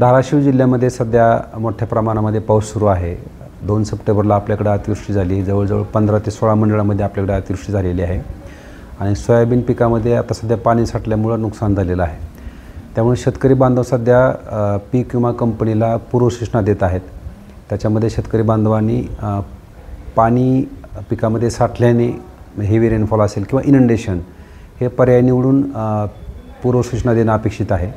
धाराशिव जिल्ह्यामध्ये सध्या मोठ्या प्रमाणामध्ये पाऊस सुरू आहे। 2 सप्टेंबरला आपल्याकडे अतिवृष्टी झाली। जवळजवळ 15 ते 16 मंडळामध्ये आपल्याकडे अतिवृष्टी झालेली आहे आणि सोयाबीन पिकामध्ये आता सध्या पाणी साठल्यामुळे नुकसान झालेलं आहे। त्यामुळे शेतकरी बांधव सध्या पीक विमा कंपनीला पूर्वसूचना देत आहेत। त्याच्यामध्ये शेतकरी बांधवांनी पाणी पिकामध्ये साठल्याने हेवी रेनफॉल असेल किंवा इनंडेशन हे पर्याय निवडून पूर्वसूचना देणं अपेक्षित आहे।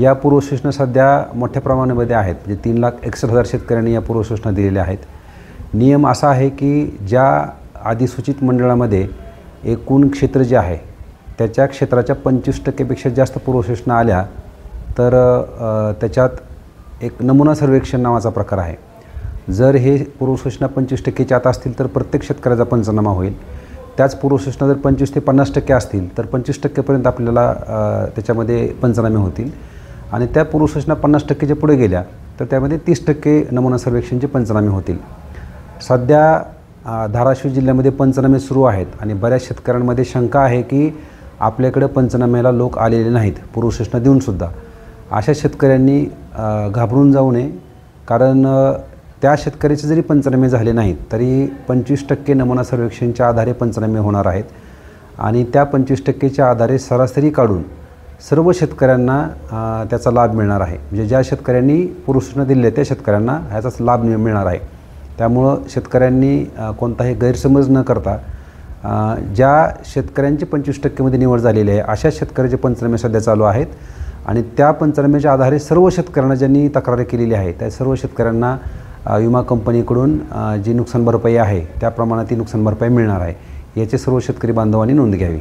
या पूर्वसूचना सध्या मोठ्या प्रमाणामध्ये आहेत, म्हणजे 3,61,000 शेतकऱ्यांनी या पूर्वसूचना दिलेल्या आहेत। नियम असा आहे की ज्या अधिसूचित मंडळामध्ये एकूण क्षेत्र जे आहे त्याच्या क्षेत्राच्या 25% जास्त पूर्वसूचना आल्या तर त्याच्यात एक नमुना सर्वेक्षण नावाचा प्रकार आहे। जर हे पूर्वसूचना 25%च्या आत असतील तर प्रत्येक शेतकऱ्याचा पंचनामा होईल। त्याच पूर्वसूचना जर 25 ते 50% असतील तर 25% आपल्याला त्याच्यामध्ये पंचनामे होतील आणि त्या पूर्वसूचना 50%च्या पुढे गेल्या तर त्यामध्ये 30% नमुना सर्वेक्षणचे पंचनामे होतील। सध्या धाराशिव जिल्ह्यामध्ये पंचनामे सुरू आहेत आणि बऱ्याच शेतकऱ्यांमध्ये शंका आहे की आपल्याकडे पंचनाम्याला लोक आलेले नाहीत पूर्वसूचना देऊनसुद्धा। अशा शेतकऱ्यांनी घाबरून जाऊ नये, कारण त्या शेतकऱ्याचे जरी पंचनामे झाले नाहीत तरी 25% नमुना सर्वेक्षणच्या आधारे पंचनामे होणार आहेत आणि त्या 25%च्या आधारे सरासरी काढून सर्व शेतकऱ्यांना त्याचा लाभ मिळणार आहे। म्हणजे ज्या शेतकऱ्यांनी पूर्वसूचना दिल्या त्या शेतकऱ्यांना ह्याचा लाभ मिळणार आहे। त्यामुळं शेतकऱ्यांनी कोणताही गैरसमज न करता ज्या शेतकऱ्यांची 25%मध्ये निवड झालेली आहे अशा शेतकऱ्याचे पंचनामे सध्या चालू आहेत आणि त्या पंचनाम्याच्या आधारे सर्व शेतकऱ्यांना ज्यांनी तक्रार केलेली आहे त्या सर्व शेतकऱ्यांना विमा कंपनीकडून जी नुकसान भरपाई आहे त्या प्रमाणात ती नुकसान भरपाई मिळणार आहे। याची सर्व शेतकरी बांधवांनी नोंद घ्यावी।